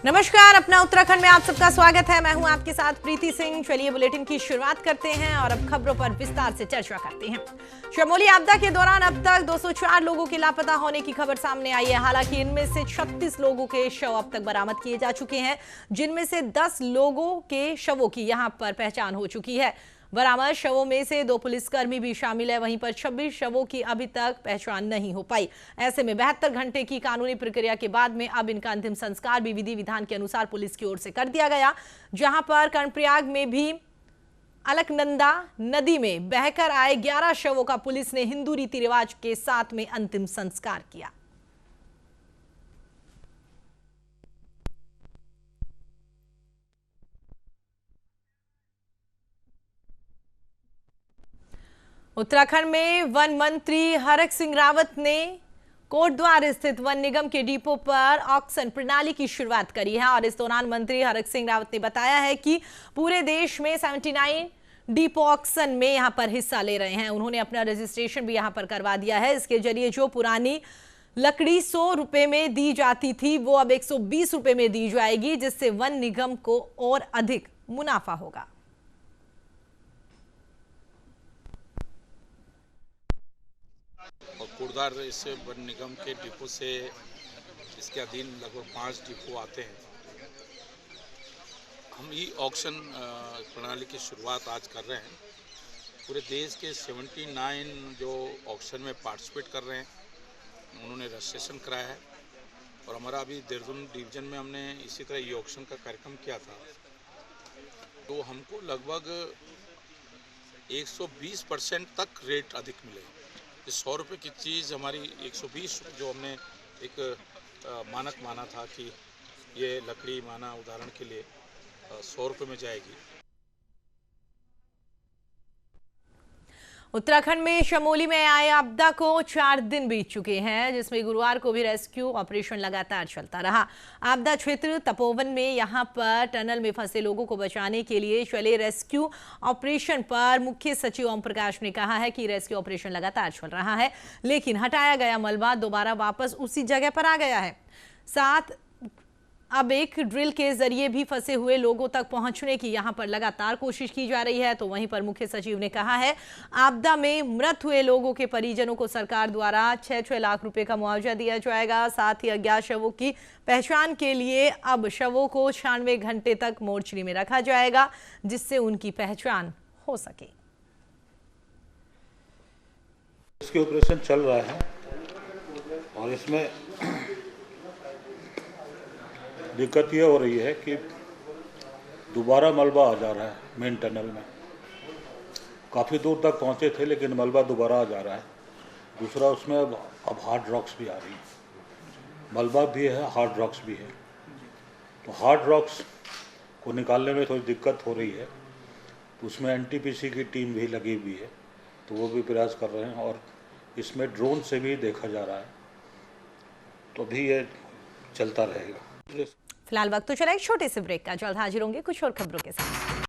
नमस्कार, अपना उत्तराखंड में आप सबका स्वागत है। मैं हूं आपके साथ प्रीति सिंह। चलिए बुलेटिन की शुरुआत करते हैं और अब खबरों पर विस्तार से चर्चा करते हैं। चमोली आपदा के दौरान अब तक 204 लोगों के लापता होने की खबर सामने आई है। हालांकि इनमें से 36 लोगों के शव अब तक बरामद किए जा चुके हैं, जिनमें से 10 लोगों के शवों की यहां पर पहचान हो चुकी है। बरामद शवों में से 2 पुलिसकर्मी भी शामिल है। वहीं पर 26 शवों की अभी तक पहचान नहीं हो पाई। ऐसे में 72 घंटे की कानूनी प्रक्रिया के बाद में अब इनका अंतिम संस्कार भी विधि विधान के अनुसार पुलिस की ओर से कर दिया गया। जहां पर कर्णप्रयाग में भी अलकनंदा नदी में बहकर आए 11 शवों का पुलिस ने हिंदू रीति रिवाज के साथ में अंतिम संस्कार किया। उत्तराखंड में वन मंत्री हरक सिंह रावत ने कोटद्वार स्थित वन निगम के डिपो पर ऑक्शन प्रणाली की शुरुआत करी है और इस दौरान मंत्री हरक सिंह रावत ने बताया है कि पूरे देश में 79 डिपो ऑक्शन में यहां पर हिस्सा ले रहे हैं। उन्होंने अपना रजिस्ट्रेशन भी यहां पर करवा दिया है। इसके जरिए जो पुरानी लकड़ी 100 रुपए में दी जाती थी वो अब 120 रुपए में दी जाएगी, जिससे वन निगम को और अधिक मुनाफा होगा। और कोटद्वार इस वन निगम के डिपो से इसके अधीन लगभग 5 डिपो आते हैं। हम ई ऑक्शन प्रणाली की शुरुआत आज कर रहे हैं। पूरे देश के 79 जो ऑक्शन में पार्टिसिपेट कर रहे हैं उन्होंने रजिस्ट्रेशन कराया है और हमारा अभी देहरादून डिवीज़न में हमने इसी तरह ई ऑक्शन का कार्यक्रम किया था, तो हमको लगभग 120% तक रेट अधिक मिले। 100 रुपये की चीज़ हमारी 120 जो हमने एक मानक माना था कि ये लकड़ी माना उदाहरण के लिए 100 रुपये में जाएगी। उत्तराखंड में चमोली में आए आपदा को 4 दिन बीत चुके हैं, जिसमें गुरुवार को भी रेस्क्यू ऑपरेशन लगातार चलता रहा। आपदा क्षेत्र तपोवन में यहां पर टनल में फंसे लोगों को बचाने के लिए चले रेस्क्यू ऑपरेशन पर मुख्य सचिव ओम प्रकाश ने कहा है कि रेस्क्यू ऑपरेशन लगातार चल रहा है, लेकिन हटाया गया मलबा दोबारा वापस उसी जगह पर आ गया है। साथ अब एक ड्रिल के जरिए भी फंसे हुए लोगों तक पहुंचने की यहां पर लगातार कोशिश की जा रही है। तो वहीं पर मुख्य सचिव ने कहा है आपदा में मृत हुए लोगों के परिजनों को सरकार द्वारा 6-6 लाख रुपए का मुआवजा दिया जाएगा। साथ ही अज्ञात शवों की पहचान के लिए अब शवों को 96 घंटे तक मोर्चरी में रखा जाएगा, जिससे उनकी पहचान हो सके। इसके ऑपरेशन चल रहा है और इसमें दिक्कत ये हो रही है कि दोबारा मलबा आ जा रहा है मेन टनल में। काफ़ी दूर तक पहुंचे थे लेकिन मलबा दोबारा आ जा रहा है। दूसरा उसमें अब हार्ड रॉक्स भी आ रही है। मलबा भी है, हार्ड रॉक्स भी है। तो हार्ड रॉक्स को निकालने में थोड़ी दिक्कत हो रही है, तो उसमें एनटीपीसी की टीम भी लगी हुई है, तो वो भी प्रयास कर रहे हैं और इसमें ड्रोन से भी देखा जा रहा है। तो भी ये चलता रहेगा। फिलहाल वक्त तो चला एक छोटे से ब्रेक का। जल्द हाजिर होंगे कुछ और खबरों के साथ।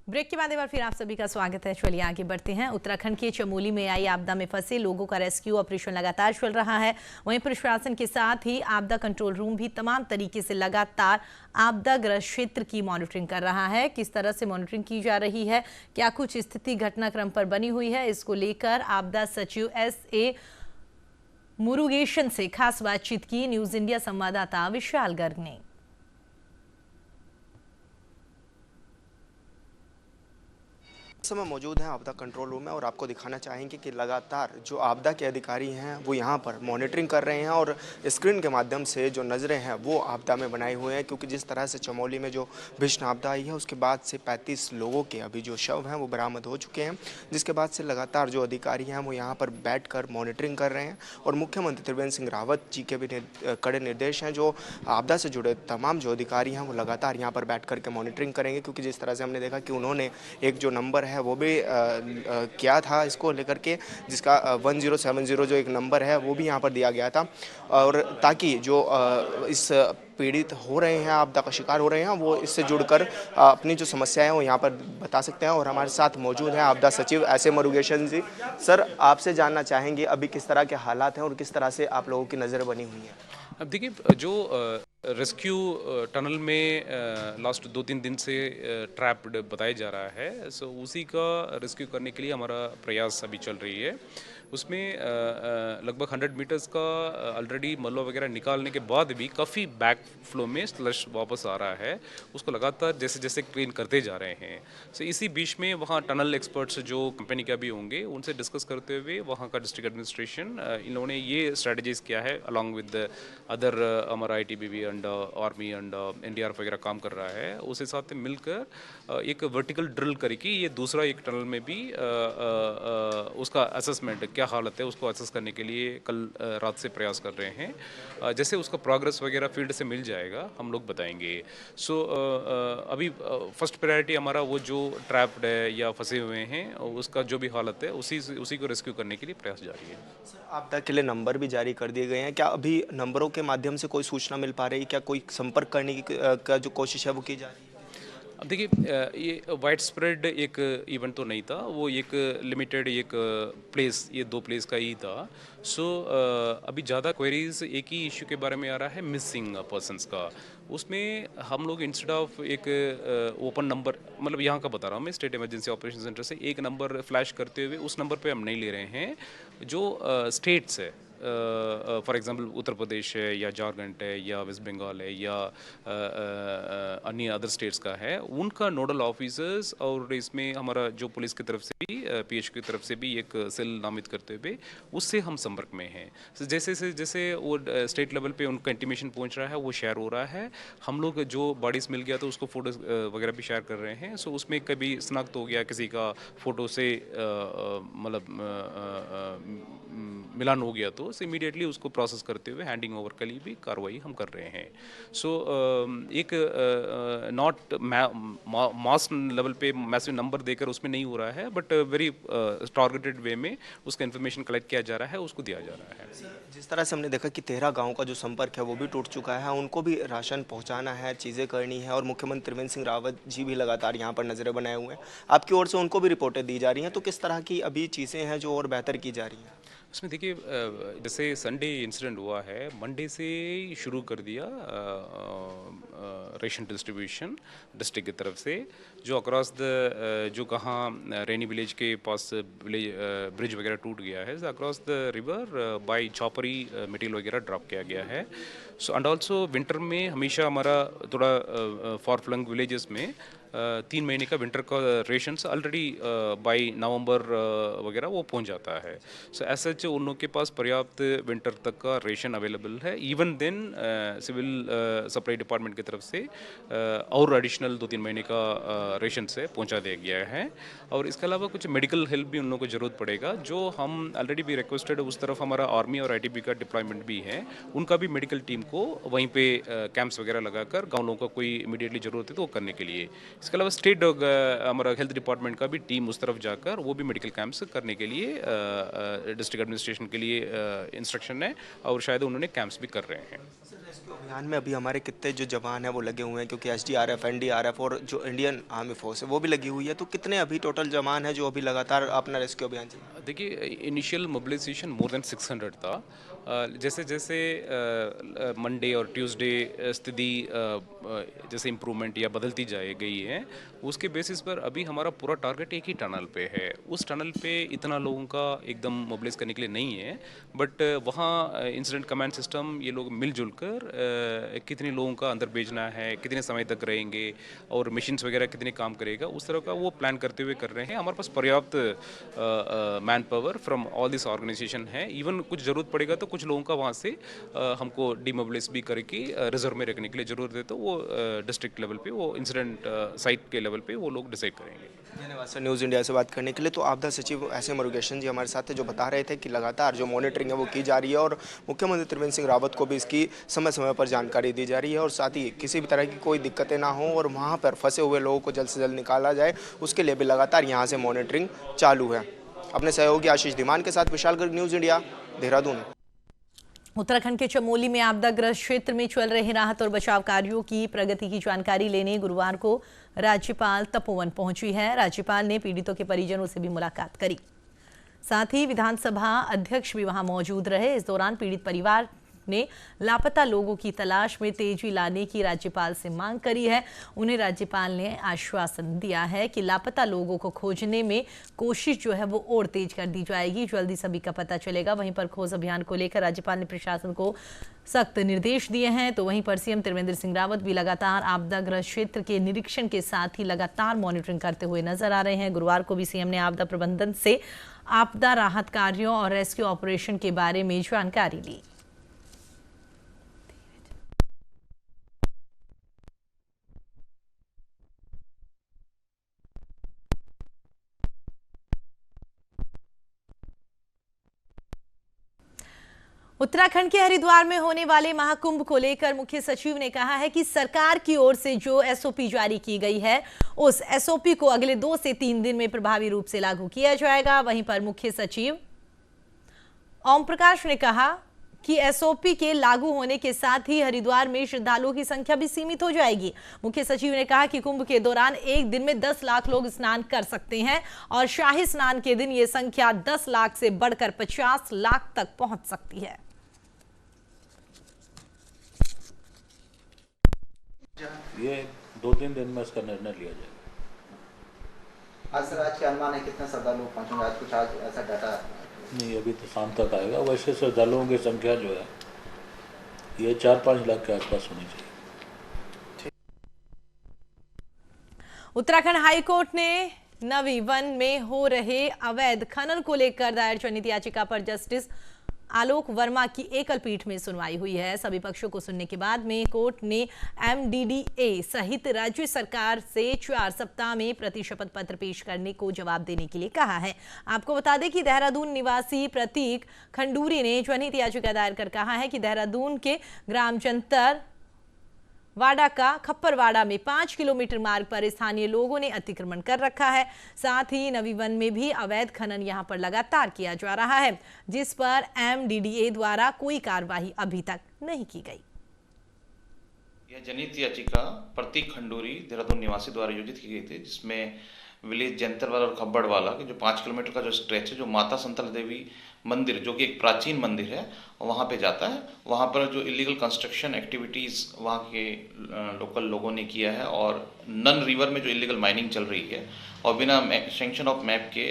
ब्रेक के बाद एक बार फिर आप सभी का स्वागत है। चलिए आगे बढ़ते हैं। उत्तराखंड के चमोली में आई आपदा में फंसे लोगों का रेस्क्यू ऑपरेशन लगातार चल रहा है। वहीं प्रशासन के साथ ही आपदा कंट्रोल रूम भी तमाम तरीके से लगातार आपदाग्रस्त क्षेत्र की मॉनिटरिंग कर रहा है। किस तरह से मॉनिटरिंग की जा रही है, क्या कुछ स्थिति घटनाक्रम पर बनी हुई है, इसको लेकर आपदा सचिव SA मुरुगेशन से खास बातचीत की न्यूज इंडिया संवाददाता विशाल गर्ग ने। समय मौजूद हैं आपदा कंट्रोल रूम में और आपको दिखाना चाहेंगे कि लगातार जो आपदा के अधिकारी हैं वो यहाँ पर मॉनिटरिंग कर रहे हैं और स्क्रीन के माध्यम से जो नज़रें हैं वो आपदा में बनाए हुए हैं, क्योंकि जिस तरह से चमोली में जो भीषण आपदा आई है उसके बाद से 35 लोगों के अभी जो शव हैं वो बरामद हो चुके हैं, जिसके बाद से लगातार जो अधिकारी हैं वो यहाँ पर बैठ कर मॉनिटरिंग कर रहे हैं। और मुख्यमंत्री त्रिवेंद्र सिंह रावत जी के भी कड़े निर्देश हैं, जो आपदा से जुड़े तमाम जो अधिकारी हैं वो लगातार यहाँ पर बैठ करके मॉनिटरिंग करेंगे, क्योंकि जिस तरह से हमने देखा कि उन्होंने एक जो नंबर है वो भी किया था इसको लेकर के, जिसका 1070 जो एक नंबर है वो भी यहाँ पर दिया गया था, और ताकि जो इस पीड़ित हो रहे हैं, आपदा का शिकार हो रहे हैं, वो इससे जुड़कर अपनी जो समस्याएं हैं वो यहाँ पर बता सकते हैं। और हमारे साथ मौजूद हैं आपदा सचिव SA मुरुगेशन जी। सर, आपसे जानना चाहेंगे अभी किस तरह के हालात हैं और किस तरह से आप लोगों की नज़र बनी हुई है? अब देखिए जो रेस्क्यू टनल में लास्ट 2-3 दिन से ट्रैप्ड बताया जा रहा है, सो उसी का रेस्क्यू करने के लिए हमारा प्रयास अभी चल रही है। उसमें लगभग 100 मीटर्स का ऑलरेडी मलबा वगैरह निकालने के बाद भी काफ़ी बैक फ्लो में स्लश वापस आ रहा है, उसको लगातार जैसे जैसे क्लीन करते जा रहे हैं। सो इसी बीच में वहाँ टनल एक्सपर्ट्स जो कंपनी का भी होंगे उनसे डिस्कस करते हुए वहाँ का डिस्ट्रिक्ट एडमिनिस्ट्रेशन इन लोगों ने ये स्ट्रेटजीज किया है अलॉन्ग विद अदर हमारा ITBP and army and NDRF वगैरह काम कर रहा है, उस हिसाब से मिलकर एक वर्टिकल ड्रिल करके ये दूसरा एक टनल में भी उसका असेसमेंट क्या हालत है उसको असेस करने के लिए कल रात से प्रयास कर रहे हैं। जैसे उसका प्रोग्रेस वगैरह फील्ड से मिल जाएगा हम लोग बताएंगे। सो अभी फर्स्ट प्रायोरिटी हमारा वो जो ट्रैप्ड है या फंसे हुए हैं उसका जो भी हालत है उसी को रेस्क्यू करने के लिए प्रयास जारी है। सर आपदा के लिए नंबर भी जारी कर दिए गए हैं, क्या अभी नंबरों के माध्यम से कोई सूचना मिल पा रही है, क्या कोई संपर्क करने की का जो कोशिश है वो की जा रही है? अब देखिए ये वाइड स्प्रेड एक इवेंट तो नहीं था, वो एक लिमिटेड एक प्लेस, ये 2 प्लेस का ही था। सो अभी ज़्यादा क्वेरीज एक ही इश्यू के बारे में आ रहा है मिसिंग पर्सन्स का। उसमें हम लोग इंस्टेड ऑफ एक ओपन नंबर, मतलब यहाँ का बता रहा हूँ मैं, स्टेट इमरजेंसी ऑपरेशन सेंटर से एक नंबर फ्लैश करते हुए उस नंबर पे हम नहीं ले रहे हैं। जो स्टेट्स है फॉर एग्जांपल उत्तर प्रदेश है या झारखंड है या वेस्ट बंगाल है या अन्य अदर स्टेट्स का है, उनका नोडल ऑफिसर्स और इसमें हमारा जो पुलिस की तरफ से भी PH की तरफ से भी एक सेल नामित करते हुए उससे हम संपर्क में हैं। जैसे वो स्टेट लेवल पे उनका इंटीमेशन पहुंच रहा है वो शेयर हो रहा है। हम लोग जो बॉडीज मिल गया तो उसको फोटोज वगैरह भी शेयर कर रहे हैं। सो उसमें कभी शनाख्त हो गया किसी का फोटो से मतलब मिलान हो गया तो इमीडिएटली उसको प्रोसेस करते हुए हैंडिंग ओवर के लिए भी कार्रवाई हम कर रहे हैं। सो एक नॉट मास लेवल पे मैसिव नंबर देकर उसमें नहीं हो रहा है, बट वेरी टारगेटेड वे में उसका इन्फॉर्मेशन कलेक्ट किया जा रहा है, उसको दिया जा रहा है। जिस तरह से हमने देखा कि 13 गाँव का जो संपर्क है वो भी टूट चुका है, उनको भी राशन पहुंचाना है, चीज़ें करनी है, और मुख्यमंत्री त्रिवेंद्र सिंह रावत जी भी लगातार यहाँ पर नजरें बनाए हुए हैं, आपकी ओर से उनको भी रिपोर्टें दी जा रही हैं, तो किस तरह की अभी चीज़ें हैं जो और बेहतर की जा रही हैं? उसमें देखिए जैसे संडे इंसिडेंट हुआ है, मंडे से शुरू कर दिया रेशन डिस्ट्रीब्यूशन डिस्ट्रिक्ट की तरफ से, जो अक्रॉस द जो कहाँ रेनी विलेज के पास ब्रिज वगैरह टूट गया है, across the river by chopper material वगैरह ड्रॉप किया गया है। सो एंड ऑल्सो विंटर में हमेशा हमारा थोड़ा फॉर फ्लंग विलेजेस में 3 महीने का विंटर का रेशन ऑलरेडी बाय नवंबर वगैरह वो पहुंच जाता है। सो ऐसा जो उन लोगों के पास पर्याप्त विंटर तक का रेशन अवेलेबल है। Even then civil supply department की तरफ से और एडिशनल 2-3 महीने का रेशन से पहुंचा दिया गया है। और इसके अलावा कुछ मेडिकल हेल्प भी उन लोगों को ज़रूरत पड़ेगा, जो हम ऑलरेडी भी रिक्वेस्टेड, उस तरफ हमारा आर्मी और ITB का डिप्लॉयमेंट भी है, उनका भी मेडिकल टीम को वहीं पे कैंप्स वगैरह लगाकर गाँव लोगों का कोई इमीडिएटली ज़रूरत है तो वो करने के लिए। इसके अलावा स्टेट हमारा हेल्थ डिपार्टमेंट का भी टीम उस तरफ जाकर वो भी मेडिकल कैंप्स करने के लिए डिस्ट्रिक्ट एडमिनिस्ट्रेशन के लिए इंस्ट्रक्शन है, और शायद उन्होंने कैंप्स भी कर रहे हैं। अभियान में अभी हमारे कितने जो जवान हैं वो लगे हुए हैं, क्योंकि SDRF, NDRF और जो इंडियन आर्मी फोर्स है वो भी लगी हुई है, तो कितने अभी टोटल जवान हैं जो अभी लगातार अपना रेस्क्यू अभियान चल? देखिए इनिशियल मोबिलाइजेशन मोर देन 600 था। जैसे जैसे मंडे और ट्यूसडे स्थिति जैसे इम्प्रूवमेंट या बदलती जाए गई है, उसके बेसिस पर अभी हमारा पूरा टारगेट एक ही टनल पे है। उस टनल पे इतना लोगों का एकदम मोबिलाइज करने के लिए नहीं है, बट वहाँ इंसिडेंट कमांड सिस्टम ये लोग मिलजुल कर कितने लोगों का अंदर भेजना है, कितने समय तक रहेंगे और मशीन्स वगैरह कितने काम करेगा, उस तरह का वो प्लान करते हुए कर रहे हैं। हमारे पास पर्याप्त man power from all this organisation है। इवन कुछ ज़रूरत पड़ेगा तो कुछ लोगों का वहाँ से हमको डीमोबिलाइज भी करके रिजर्व में रखने के लिए ज़रूरत है, तो वो डिस्ट्रिक्ट लेवल पे, वो इंसिडेंट साइट के लेवल पे वो लोग डिसाइड करेंगे। धन्यवाद सर न्यूज़ इंडिया से बात करने के लिए। तो आपदा सचिव SM मुरुगेशन जी हमारे साथ थे, जो बता रहे थे कि लगातार जो मॉनिटरिंग है वो की जा रही है और मुख्यमंत्री त्रिवेंद्र सिंह रावत को भी इसकी समय समय पर जानकारी दी जा रही है, और साथ ही किसी भी तरह की कोई दिक्कतें ना हो और वहाँ पर फंसे हुए लोगों को जल्द से जल्द निकाला जाए, उसके लिए भी लगातार यहाँ से मॉनिटरिंग चालू है। अपने सहयोगी आशीष धीमान के साथ विशाल गर्ग, न्यूज़ इंडिया, देहरादून। उत्तराखंड के चमोली में आपदाग्रस्त क्षेत्र में चल रहे राहत और बचाव कार्यों की प्रगति की जानकारी लेने गुरुवार को राज्यपाल तपोवन पहुंची है। राज्यपाल ने पीड़ितों के परिजनों से भी मुलाकात करी, साथ ही विधानसभा अध्यक्ष भी वहां मौजूद रहे। इस दौरान पीड़ित परिवार ने लापता लोगों की तलाश में तेजी लाने की राज्यपाल से मांग करी है। उन्हें राज्यपाल ने आश्वासन दिया है कि लापता लोगों को खोजने में कोशिश जो है वो और तेज कर दी जाएगी, जल्दी सभी का पता चलेगा। वहीं पर खोज अभियान को लेकर राज्यपाल ने प्रशासन को सख्त निर्देश दिए हैं। तो वहीं पर सीएम त्रिवेंद्र सिंह रावत भी लगातार आपदाग्रस्त क्षेत्र के निरीक्षण के साथ ही लगातार मॉनिटरिंग करते हुए नजर आ रहे हैं। गुरुवार को भी सीएम ने आपदा प्रबंधन से आपदा राहत कार्यों और रेस्क्यू ऑपरेशन के बारे में जानकारी ली। उत्तराखंड के हरिद्वार में होने वाले महाकुंभ को लेकर मुख्य सचिव ने कहा है कि सरकार की ओर से जो एसओपी जारी की गई है उस एसओपी को अगले 2 से 3 दिन में प्रभावी रूप से लागू किया जाएगा। वहीं पर मुख्य सचिव ओम प्रकाश ने कहा कि एसओपी के लागू होने के साथ ही हरिद्वार में श्रद्धालुओं की संख्या भी सीमित हो जाएगी। मुख्य सचिव ने कहा कि कुंभ के दौरान एक दिन में 10 लाख लोग स्नान कर सकते हैं और शाही स्नान के दिन ये संख्या 10 लाख से बढ़कर 50 लाख तक पहुंच सकती है। ये 2-3 दिन में इसका निर्णय लिया जाएगा। आज सर, आज के अनुमान है कितने श्रद्धालु पहुंचेंगे? आज कुछ आज ऐसा डाटा नहीं, अभी तो शाम तक आएगा। वैसे श्रद्धालुओं की संख्या जो है ये 4-5 लाख के आसपास होनी चाहिए। उत्तराखंड हाईकोर्ट ने नवी वन में हो रहे अवैध खनन को लेकर दायर जनहित याचिका पर जस्टिस आलोक वर्मा की एकल पीठ में सुनवाई हुई है। सभी पक्षों को सुनने के बाद में कोर्ट ने एमडीडीए सहित राज्य सरकार से 4 सप्ताह में प्रति शपथ पत्र पेश करने को जवाब देने के लिए कहा है। आपको बता दें कि देहरादून निवासी प्रतीक खंडूरी ने जनहित याचिका दायर कर कहा है कि देहरादून के ग्राम जंतर वाड़ा का खप्परवाड़ा में 5 किलोमीटर मार्ग पर स्थानीय लोगों ने अतिक्रमण कर रखा है। साथ ही नवी वन में भी अवैध खनन यहां पर लगातार किया जा रहा है, जिस पर एमडीडीए द्वारा कोई कार्रवाई अभी तक नहीं की गई। यह जनहित याचिका प्रतीक खंडूरी देहरादून निवासी द्वारा आयोजित की गई थी, जिसमें विलेज जंतरवाला और खब्बड़वाला के जो 5 किलोमीटर का जो स्ट्रेच है, जो माता संतल देवी मंदिर जो कि एक प्राचीन मंदिर है, वहाँ पे जाता है। वहाँ पर जो इलीगल कंस्ट्रक्शन एक्टिविटीज़ वहाँ के लोकल लोगों ने किया है और नन रिवर में जो इलीगल माइनिंग चल रही है और बिना सैंक्शन ऑफ मैप के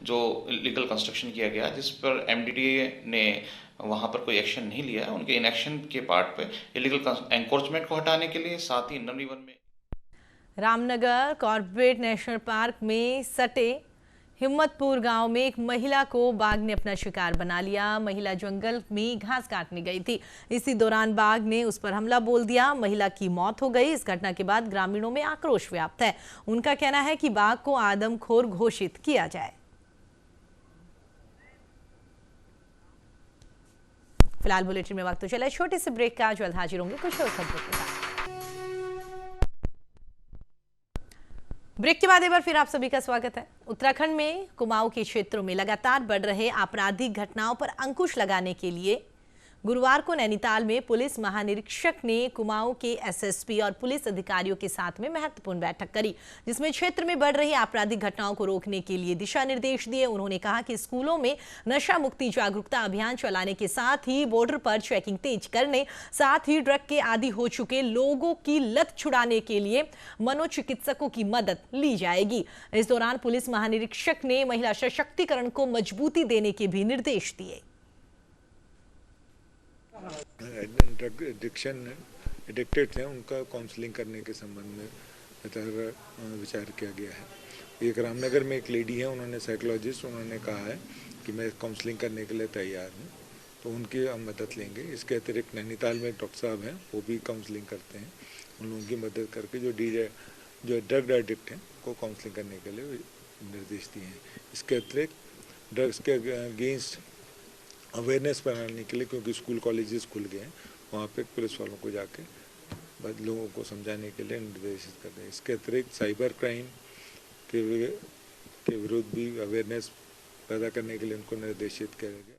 जो इलीगल कंस्ट्रक्शन किया गया, जिस पर एमडीडीए ने वहाँ पर कोई एक्शन नहीं लिया है। उनके इनएक्शन के पार्ट पे इलीगल एंकोर्चमेंट को हटाने के लिए, साथ ही नन रिवर में रामनगर कॉर्पोरेट नेशनल पार्क में सटे हिम्मतपुर गांव में एक महिला को बाघ ने अपना शिकार बना लिया। महिला जंगल में घास काटने गई थी, इसी दौरान बाघ ने उस पर हमला बोल दिया। महिला की मौत हो गई। इस घटना के बाद ग्रामीणों में आक्रोश व्याप्त है। उनका कहना है कि बाघ को आदमखोर घोषित किया जाए। फिलहाल बुलेटिन में वक्त तो चला छोटे से ब्रेक का, जल्द हाजिर होंगे कुछ और खबरों के साथ। ब्रेक के बाद एक बार फिर आप सभी का स्वागत है। उत्तराखंड में कुमाऊं के क्षेत्रों में लगातार बढ़ रहे आपराधिक घटनाओं पर अंकुश लगाने के लिए गुरुवार को नैनीताल में पुलिस महानिरीक्षक ने कुमाऊं के एसएसपी और पुलिस अधिकारियों के साथ में महत्वपूर्ण बैठक करी, जिसमें क्षेत्र में बढ़ रही आपराधिक घटनाओं को रोकने के लिए दिशा निर्देश दिए। उन्होंने कहा कि स्कूलों में नशा मुक्ति जागरूकता अभियान चलाने के साथ ही बॉर्डर पर चेकिंग तेज करने, साथ ही ड्रग के आदी हो चुके लोगों की लत छुड़ाने के लिए मनोचिकित्सकों की मदद ली जाएगी। इस दौरान पुलिस महानिरीक्षक ने महिला सशक्तिकरण को मजबूती देने के भी निर्देश दिए। ड्रग एडिक्टेड थे, उनका काउंसलिंग करने के संबंध में विचार किया गया है। एक रामनगर में एक लेडी है, उन्होंने साइकोलॉजिस्ट, उन्होंने कहा है कि मैं काउंसलिंग करने के लिए तैयार हूँ, तो उनकी हम मदद लेंगे। इसके अतिरिक्त नैनीताल में डॉक्टर साहब हैं, वो भी काउंसलिंग करते हैं। उन लोगों की मदद करके जो ड्रग एडिक्ट हैं को काउंसलिंग करने के लिए निर्देश दिए हैं। इसके अतिरिक्त ड्रग्स के अगेंस्ट अवेयरनेस बनाने के लिए, क्योंकि स्कूल कॉलेजेस खुल गए हैं, वहाँ पे पुलिस वालों को जाके लोगों को समझाने के लिए निर्देशित कर रहे हैं। इसके अतिरिक्त साइबर क्राइम के विरुद्ध भी अवेयरनेस पैदा करने के लिए उनको निर्देशित किया गया।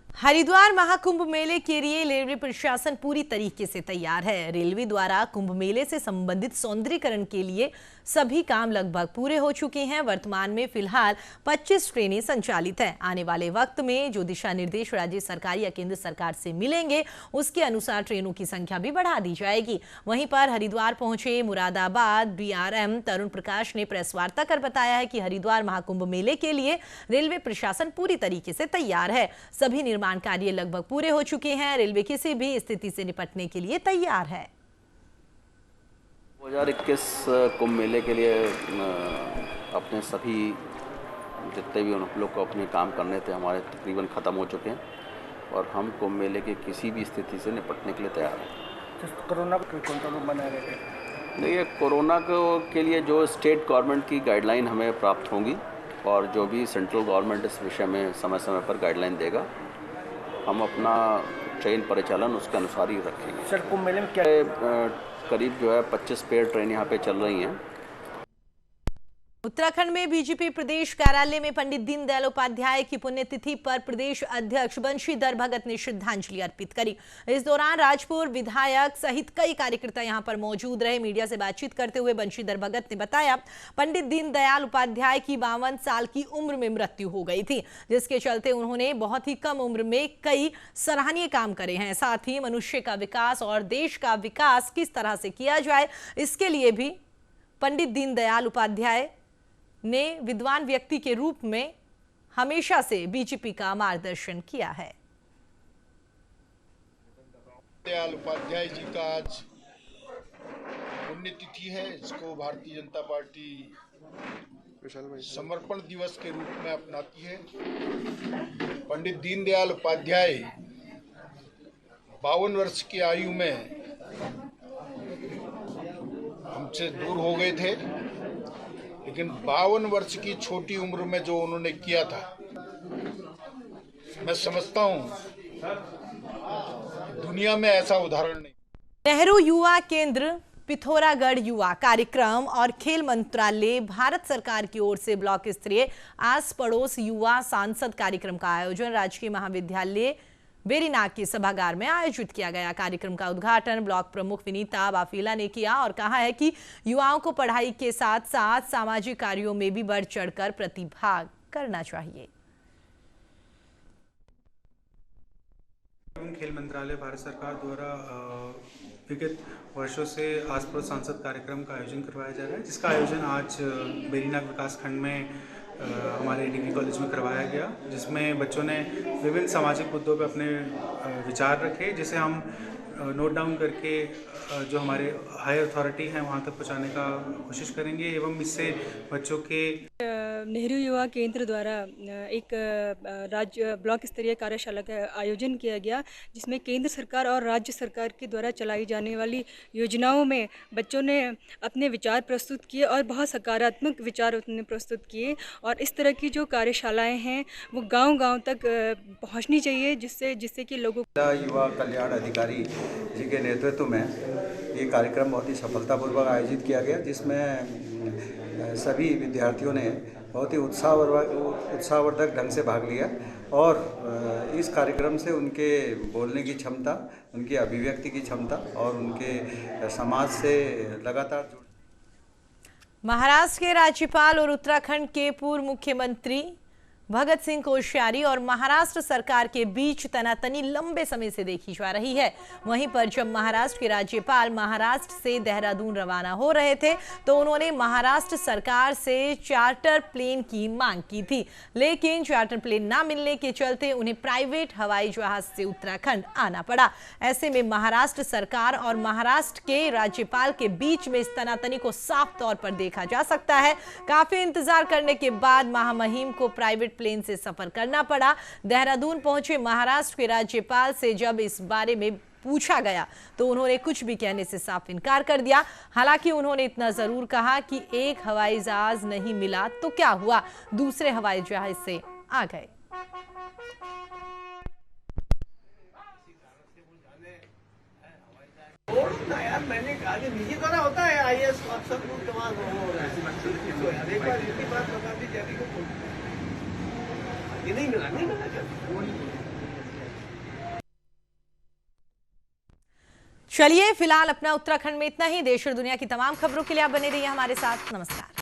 हरिद्वार महाकुंभ मेले के लिए रेलवे प्रशासन पूरी तरीके से तैयार है। रेलवे द्वारा कुंभ मेले से संबंधित सौंदर्यीकरण के लिए सभी काम लगभग पूरे हो चुके हैं। वर्तमान में फिलहाल 25 ट्रेनें संचालित हैं। आने वाले वक्त में जो दिशा निर्देश राज्य सरकार या केंद्र सरकार से मिलेंगे उसके अनुसार ट्रेनों की संख्या भी बढ़ा दी जाएगी। वहीं पर हरिद्वार पहुंचे मुरादाबाद BRM तरुण प्रकाश ने प्रेस वार्ता कर बताया है कि हरिद्वार महाकुंभ मेले के लिए रेलवे प्रशासन पूरी तरीके से तैयार है। सभी निर्माण कार्य लगभग पूरे हो चुके हैं। रेलवे किसी भी स्थिति से निपटने के लिए तैयार है। 2021 कुंभ मेले के लिए अपने सभी जितने भी उन लोग को अपने काम करने थे हमारे तकरीबन ख़त्म हो चुके हैं और हम कुंभ मेले के किसी भी स्थिति से निपटने के लिए तैयार हैं। कोरोना को कंट्रोल बना रहे थे। देखिए, कोरोना के लिए जो स्टेट गवर्नमेंट की गाइडलाइन हमें प्राप्त होंगी और जो भी सेंट्रल गवर्नमेंट इस विषय में समय समय पर गाइडलाइन देगा, हम अपना ट्रेन परिचालन उसके अनुसार ही रखेंगे। सर, कुंभ मेले में क्या करीब जो है 25 पेयर ट्रेन यहाँ पे चल रही हैं। उत्तराखंड में बीजेपी प्रदेश कार्यालय में पंडित दीनदयाल उपाध्याय की पुण्यतिथि पर प्रदेश अध्यक्ष बंशीधर भगत ने श्रद्धांजलि अर्पित करी। इस दौरान राजपुर विधायक सहित कई कार्यकर्ता यहां पर मौजूद रहे। मीडिया से बातचीत करते हुए बंशीधर भगत ने बताया, पंडित दीनदयाल उपाध्याय की 52 साल की उम्र में मृत्यु हो गई थी, जिसके चलते उन्होंने बहुत ही कम उम्र में कई सराहनीय काम करे हैं। साथ ही मनुष्य का विकास और देश का विकास किस तरह से किया जाए, इसके लिए भी पंडित दीनदयाल उपाध्याय ने विद्वान व्यक्ति के रूप में हमेशा से बीजेपी का मार्गदर्शन किया है। दीनदयाल उपाध्याय जी का आज पुण्यतिथि है। इसको भारतीय जनता पार्टी समर्पण दिवस के रूप में अपनाती है। पंडित दीनदयाल उपाध्याय 52 वर्ष की आयु में हमसे दूर हो गए थे, लेकिन 52 वर्ष की छोटी उम्र में जो उन्होंने किया था, मैं समझता हूं दुनिया में ऐसा उदाहरण नहीं। नेहरू युवा केंद्र, पिथौरागढ़ युवा कार्यक्रम और खेल मंत्रालय, भारत सरकार की ओर से ब्लॉक स्तरीय आस पड़ोस युवा सांसद कार्यक्रम का आयोजन राजकीय महाविद्यालय बेरीनाग के सभागार में आयोजित किया गया। कार्यक्रम का उद्घाटन ब्लॉक प्रमुख विनीता वाफीला ने किया और कहा है कि युवाओं को पढ़ाई के साथ साथ सामाजिक कार्यों में भी बढ़ चढ़कर प्रतिभाग करना चाहिए। खेल मंत्रालय भारत सरकार द्वारा विगत वर्षों से आस पड़ोस सांसद कार्यक्रम का आयोजन करवाया जा रहा है, जिसका आयोजन आज बेरीनाग विकासखंड में हमारे DP कॉलेज में करवाया गया, जिसमें बच्चों ने विभिन्न सामाजिक मुद्दों पर अपने विचार रखे, जिसे हम नोट डाउन करके जो हमारे हायर अथॉरिटी हैं वहाँ तक पहुँचाने का कोशिश करेंगे एवं इससे बच्चों के नेहरू युवा केंद्र द्वारा एक राज्य ब्लॉक स्तरीय कार्यशाला का आयोजन किया गया, जिसमें केंद्र सरकार और राज्य सरकार के द्वारा चलाई जाने वाली योजनाओं में बच्चों ने अपने विचार प्रस्तुत किए और बहुत सकारात्मक विचार उन्होंने प्रस्तुत किए। और इस तरह की जो कार्यशालाएं हैं वो गांव-गांव तक पहुंचनी चाहिए, जिससे कि लोगों युवा कल्याण अधिकारी जी के नेतृत्व में ये कार्यक्रम बहुत ही सफलतापूर्वक आयोजित किया गया, जिसमें सभी विद्यार्थियों ने बहुत ही उत्साहवर्धक ढंग से भाग लिया और इस कार्यक्रम से उनके बोलने की क्षमता, उनकी अभिव्यक्ति की क्षमता और उनके समाज से लगातार महाराष्ट्र के राज्यपाल और उत्तराखंड के पूर्व मुख्यमंत्री भगत सिंह कोश्यारी और महाराष्ट्र सरकार के बीच तनातनी लंबे समय से देखी जा रही है। वहीं पर जब महाराष्ट्र के राज्यपाल महाराष्ट्र से देहरादून रवाना हो रहे थे तो उन्होंने महाराष्ट्र सरकार से चार्टर प्लेन की मांग की थी, लेकिन चार्टर प्लेन ना मिलने के चलते उन्हें प्राइवेट हवाई जहाज से उत्तराखंड आना पड़ा। ऐसे में महाराष्ट्र सरकार और महाराष्ट्र के राज्यपाल के बीच में इस तनातनी को साफ तौर पर देखा जा सकता है। काफी इंतजार करने के बाद महामहिम को प्राइवेट प्लेन से सफर करना पड़ा। देहरादून पहुंचे महाराष्ट्र के राज्यपाल से जब इस बारे में पूछा गया तो उन्होंने कुछ भी कहने से साफ इनकार कर दिया। हालांकि उन्होंने इतना जरूर कहा कि एक हवाई जहाज नहीं मिला तो क्या हुआ, दूसरे हवाई जहाज से आ गए। यार मैंने कहा कि निजी तो ना होता है IAS अफसर को जवान हो रहा है। एक बार इतनी बात बता दी जाती को ये नहीं मिला चलिए फिलहाल अपना उत्तराखंड में इतना ही। देश और दुनिया की तमाम खबरों के लिए आप बने रहिए हमारे साथ। नमस्कार।